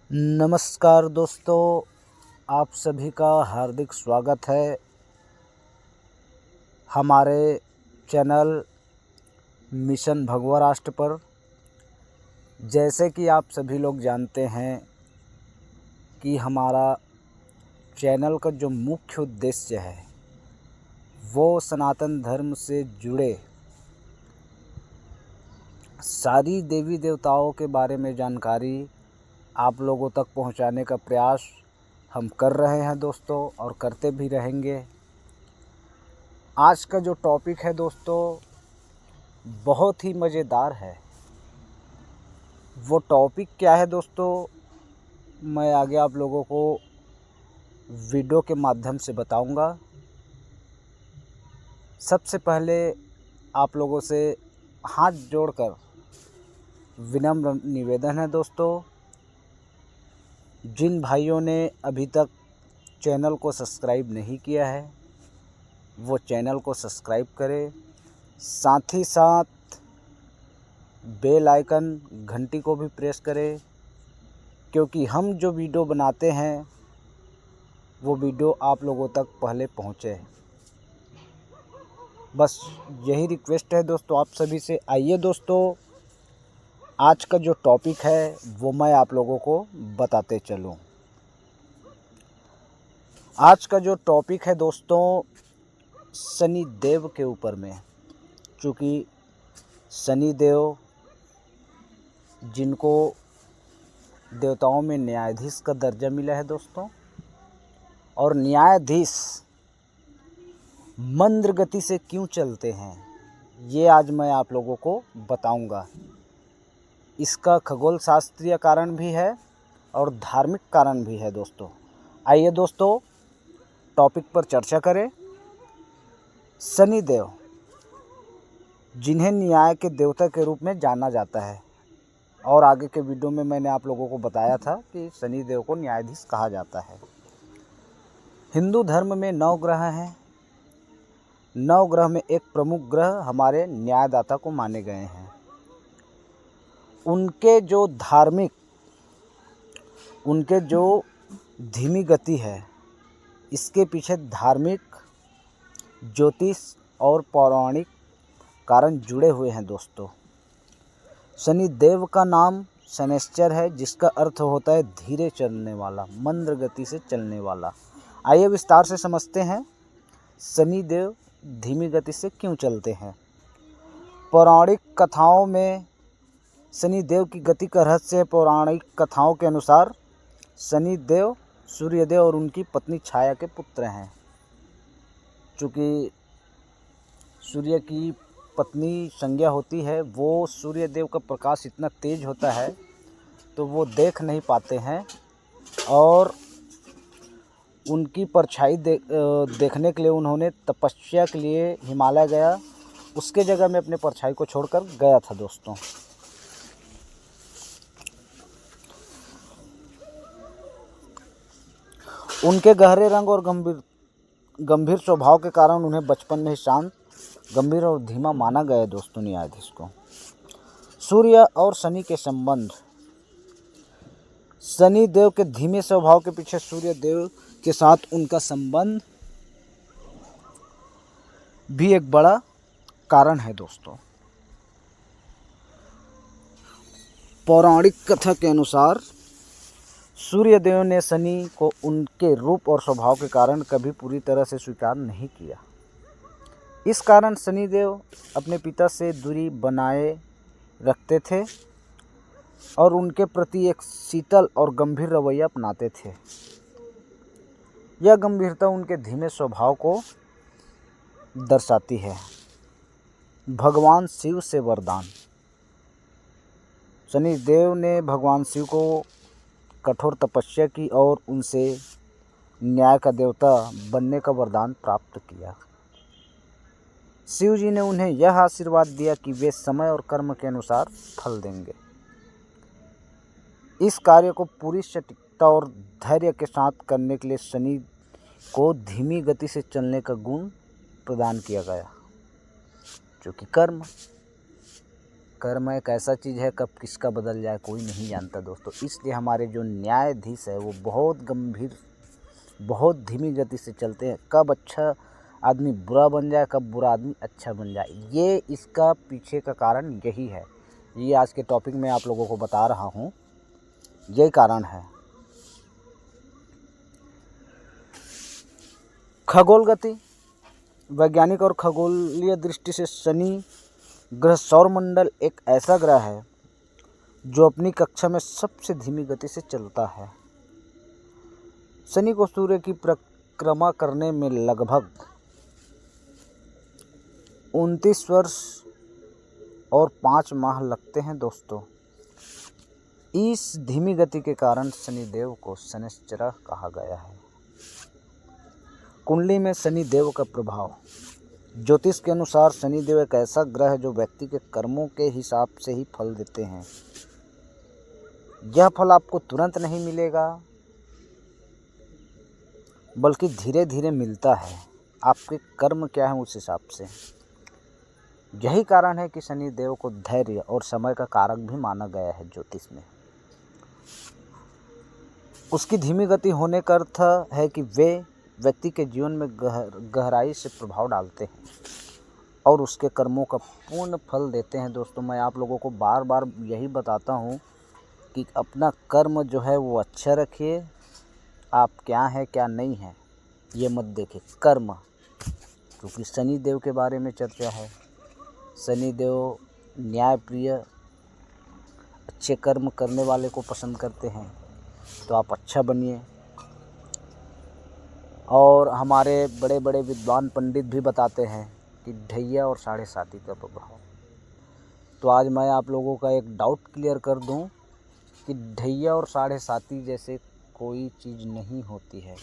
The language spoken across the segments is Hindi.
नमस्कार दोस्तों, आप सभी का हार्दिक स्वागत है हमारे चैनल मिशन भगवा राष्ट्र पर। जैसे कि आप सभी लोग जानते हैं कि हमारा चैनल का जो मुख्य उद्देश्य है वो सनातन धर्म से जुड़े सारी देवी देवताओं के बारे में जानकारी आप लोगों तक पहुंचाने का प्रयास हम कर रहे हैं दोस्तों, और करते भी रहेंगे। आज का जो टॉपिक है दोस्तों बहुत ही मज़ेदार है। वो टॉपिक क्या है दोस्तों, मैं आगे आप लोगों को वीडियो के माध्यम से बताऊंगा। सबसे पहले आप लोगों से हाथ जोड़कर विनम्र निवेदन है दोस्तों, जिन भाइयों ने अभी तक चैनल को सब्सक्राइब नहीं किया है वो चैनल को सब्सक्राइब करें, साथ ही साथ बेल आइकन घंटी को भी प्रेस करें, क्योंकि हम जो वीडियो बनाते हैं वो वीडियो आप लोगों तक पहले पहुँचे। बस यही रिक्वेस्ट है दोस्तों आप सभी से। आइए दोस्तों, आज का जो टॉपिक है वो मैं आप लोगों को बताते चलूँ। आज का जो टॉपिक है दोस्तों शनि देव के ऊपर में। चूँकि शनि देव जिनको देवताओं में न्यायाधीश का दर्जा मिला है दोस्तों, और न्यायाधीश मंद गति से क्यों चलते हैं ये आज मैं आप लोगों को बताऊंगा। इसका खगोल शास्त्रीय कारण भी है और धार्मिक कारण भी है दोस्तों। आइए दोस्तों टॉपिक पर चर्चा करें। शनि देव जिन्हें न्याय के देवता के रूप में जाना जाता है, और आगे के वीडियो में मैंने आप लोगों को बताया था कि शनि देव को न्यायाधीश कहा जाता है। हिंदू धर्म में 9 ग्रह हैं। 9 ग्रह में एक प्रमुख ग्रह हमारे न्यायदाता को माने गए हैं। उनके जो धीमी गति है, इसके पीछे धार्मिक, ज्योतिष और पौराणिक कारण जुड़े हुए हैं दोस्तों। शनि देव का नाम शनैश्चर है, जिसका अर्थ होता है धीरे चलने वाला, मंद गति से चलने वाला। आइए विस्तार से समझते हैं शनि देव धीमी गति से क्यों चलते हैं। पौराणिक कथाओं में शनि देव की गति का रहस्य। पौराणिक कथाओं के अनुसार शनि देव सूर्यदेव और उनकी पत्नी छाया के पुत्र हैं। चूँकि सूर्य की पत्नी संज्ञा होती है, वो सूर्यदेव का प्रकाश इतना तेज होता है तो वो देख नहीं पाते हैं, और उनकी परछाई देखने के लिए उन्होंने तपस्या के लिए हिमालय गया। उसके जगह में अपने परछाई को छोड़कर गया था दोस्तों। उनके गहरे रंग और गंभीर स्वभाव के कारण उन्हें बचपन में ही शांत, गंभीर और धीमा माना गया दोस्तों न्यायाधीश को। सूर्य और शनि के संबंध। शनि देव के धीमे स्वभाव के पीछे सूर्य देव के साथ उनका संबंध भी एक बड़ा कारण है दोस्तों। पौराणिक कथा के अनुसार सूर्यदेव ने शनि को उनके रूप और स्वभाव के कारण कभी पूरी तरह से स्वीकार नहीं किया। इस कारण शनिदेव अपने पिता से दूरी बनाए रखते थे और उनके प्रति एक शीतल और गंभीर रवैया अपनाते थे। यह गंभीरता उनके धीमे स्वभाव को दर्शाती है। भगवान शिव से वरदान। शनिदेव ने भगवान शिव को कठोर तपस्या की और उनसे न्याय का देवता बनने का वरदान प्राप्त किया। शिव जी ने उन्हें यह आशीर्वाद दिया कि वे समय और कर्म के अनुसार फल देंगे। इस कार्य को पूरी सटीकता और धैर्य के साथ करने के लिए शनि को धीमी गति से चलने का गुण प्रदान किया गया, जो कि कर्म। कर्म एक ऐसा चीज़ है, कब किसका बदल जाए कोई नहीं जानता दोस्तों। इसलिए हमारे जो न्यायाधीश है वो बहुत गंभीर, बहुत धीमी गति से चलते हैं। कब अच्छा आदमी बुरा बन जाए, कब बुरा आदमी अच्छा बन जाए, ये इसका पीछे का कारण यही है। ये आज के टॉपिक में आप लोगों को बता रहा हूँ, यही कारण है। खगोल गति, वैज्ञानिक और खगोलीय दृष्टि से शनि ग्रह सौरमंडल एक ऐसा ग्रह है जो अपनी कक्षा में सबसे धीमी गति से चलता है। शनि को सूर्य की परिक्रमा करने में लगभग 29 वर्ष और 5 माह लगते हैं दोस्तों। इस धीमी गति के कारण शनिदेव को शनिश्चर कहा गया है। कुंडली में शनिदेव का प्रभाव। ज्योतिष के अनुसार शनिदेव एक ऐसा ग्रह है जो व्यक्ति के कर्मों के हिसाब से ही फल देते हैं। यह फल आपको तुरंत नहीं मिलेगा, बल्कि धीरे धीरे मिलता है। आपके कर्म क्या है उस हिसाब से। यही कारण है कि शनिदेव को धैर्य और समय का कारक भी माना गया है ज्योतिष में। उसकी धीमी गति होने का अर्थ है कि वे व्यक्ति के जीवन में गहराई से प्रभाव डालते हैं और उसके कर्मों का पूर्ण फल देते हैं। दोस्तों, मैं आप लोगों को बार बार यही बताता हूँ कि अपना कर्म जो है वो अच्छा रखिए। आप क्या हैं क्या नहीं हैं ये मत देखिए, कर्म, क्योंकि शनिदेव के बारे में चर्चा है। शनिदेव न्यायप्रिय, अच्छे कर्म करने वाले को पसंद करते हैं, तो आप अच्छा बनिए। और हमारे बड़े बड़े विद्वान पंडित भी बताते हैं कि ढैया और 7.5 का प्रभाव। तो आज मैं आप लोगों का एक डाउट क्लियर कर दूं कि ढैया और 7.5 जैसे कोई चीज़ नहीं होती है।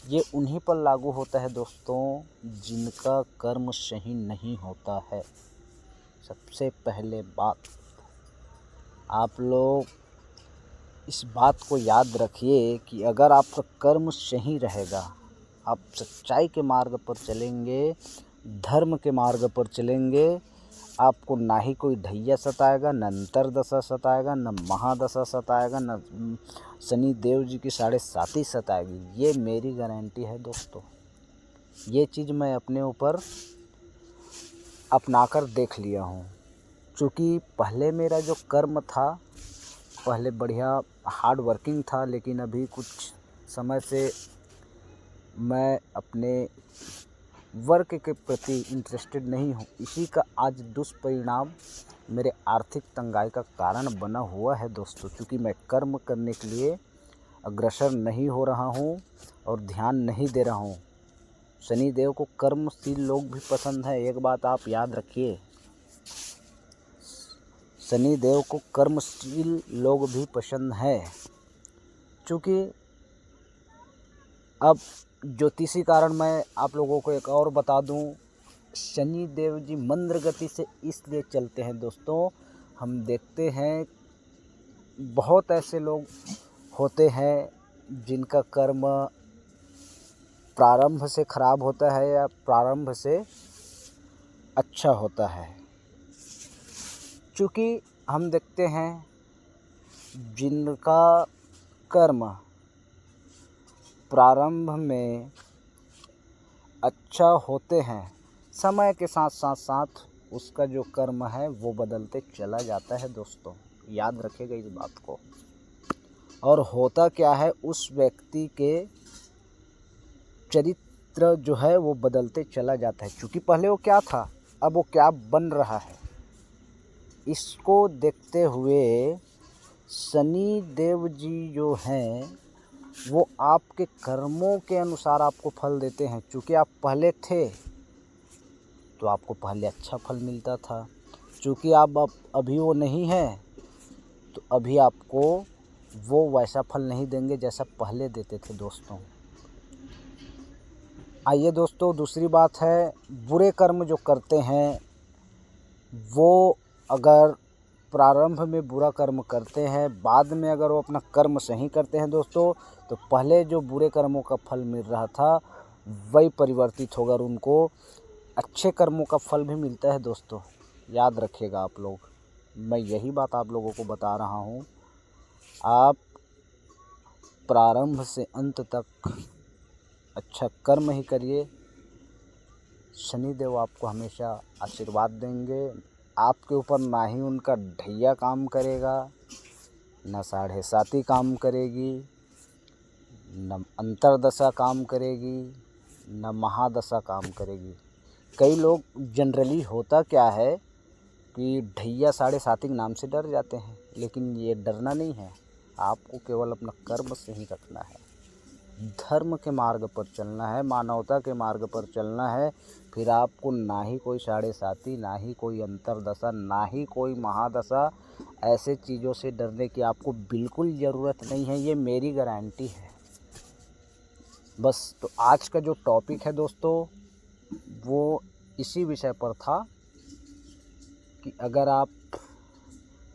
ये उन्हीं पर लागू होता है दोस्तों जिनका कर्म सही नहीं होता है। सबसे पहले बात, आप लोग इस बात को याद रखिए कि अगर आपका कर्म सही रहेगा, आप सच्चाई के मार्ग पर चलेंगे, धर्म के मार्ग पर चलेंगे, आपको ना ही कोई ढैया सताएगा, न अंतरदशा सताएगा, न महादशा सताएगा, न शनि देव जी की 7.5 सताएगी। ये मेरी गारंटी है दोस्तों। ये चीज़ मैं अपने ऊपर अपनाकर देख लिया हूँ। क्योंकि पहले मेरा जो कर्म था, पहले बढ़िया हार्ड वर्किंग था, लेकिन अभी कुछ समय से मैं अपने वर्क के प्रति इंटरेस्टेड नहीं हूँ। इसी का आज दुष्परिणाम मेरे आर्थिक तंगाई का कारण बना हुआ है दोस्तों। क्योंकि मैं कर्म करने के लिए अग्रसर नहीं हो रहा हूँ और ध्यान नहीं दे रहा हूँ। शनिदेव को कर्मशील लोग भी पसंद है, एक बात आप याद रखिए। शनिदेव को कर्मशील लोग भी पसंद है। क्योंकि अब ज्योतिषी कारण मैं आप लोगों को एक और बता दूं, शनि देव जी मंद्र गति से इसलिए चलते हैं दोस्तों। हम देखते हैं बहुत ऐसे लोग होते हैं जिनका कर्म प्रारंभ से खराब होता है या प्रारंभ से अच्छा होता है। क्योंकि हम देखते हैं जिनका कर्म प्रारंभ में अच्छा होते हैं, समय के साथ साथ उसका जो कर्म है वो बदलते चला जाता है दोस्तों। याद रखिएगा इस बात को। और होता क्या है, उस व्यक्ति के चरित्र जो है वो बदलते चला जाता है। क्योंकि पहले वो क्या था, अब वो क्या बन रहा है। इसको देखते हुए शनि देव जी जो हैं वो आपके कर्मों के अनुसार आपको फल देते हैं। क्योंकि आप पहले थे तो आपको पहले अच्छा फल मिलता था। क्योंकि आप अभी वो नहीं है तो अभी आपको वो वैसा फल नहीं देंगे जैसा पहले देते थे दोस्तों। आइए दोस्तों, दूसरी बात है, बुरे कर्म जो करते हैं वो अगर प्रारंभ में बुरा कर्म करते हैं, बाद में अगर वो अपना कर्म सही करते हैं दोस्तों, तो पहले जो बुरे कर्मों का फल मिल रहा था वही परिवर्तित होकर उनको अच्छे कर्मों का फल भी मिलता है दोस्तों। याद रखिएगा आप लोग। मैं यही बात आप लोगों को बता रहा हूँ। आप प्रारंभ से अंत तक अच्छा कर्म ही करिए, शनिदेव आपको हमेशा आशीर्वाद देंगे। आपके ऊपर ना ही उनका ढैया काम करेगा, न साढ़े साती काम करेगी, न अंतरदशा काम करेगी, न महादशा काम करेगी। कई लोग जनरली होता क्या है कि ढैया साढ़े साती के नाम से डर जाते हैं, लेकिन ये डरना नहीं है। आपको केवल अपना कर्म से ही रखना है, धर्म के मार्ग पर चलना है, मानवता के मार्ग पर चलना है। फिर आपको ना ही कोई साढ़े साती, ना ही कोई अंतरदशा, ना ही कोई महादशा, ऐसे चीज़ों से डरने की आपको बिल्कुल ज़रूरत नहीं है। ये मेरी गारंटी है। बस तो आज का जो टॉपिक है दोस्तों, वो इसी विषय पर था कि अगर आप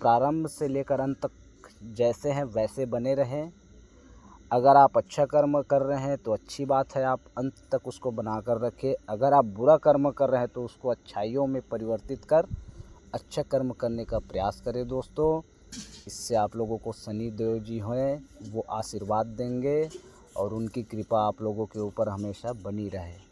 प्रारंभ से लेकर अंत तक जैसे हैं वैसे बने रहें। अगर आप अच्छा कर्म कर रहे हैं तो अच्छी बात है, आप अंत तक उसको बना कर रखें। अगर आप बुरा कर्म कर रहे हैं तो उसको अच्छाइयों में परिवर्तित कर अच्छा कर्म करने का प्रयास करें दोस्तों। इससे आप लोगों को शनिदेव जी हैं वो आशीर्वाद देंगे और उनकी कृपा आप लोगों के ऊपर हमेशा बनी रहे।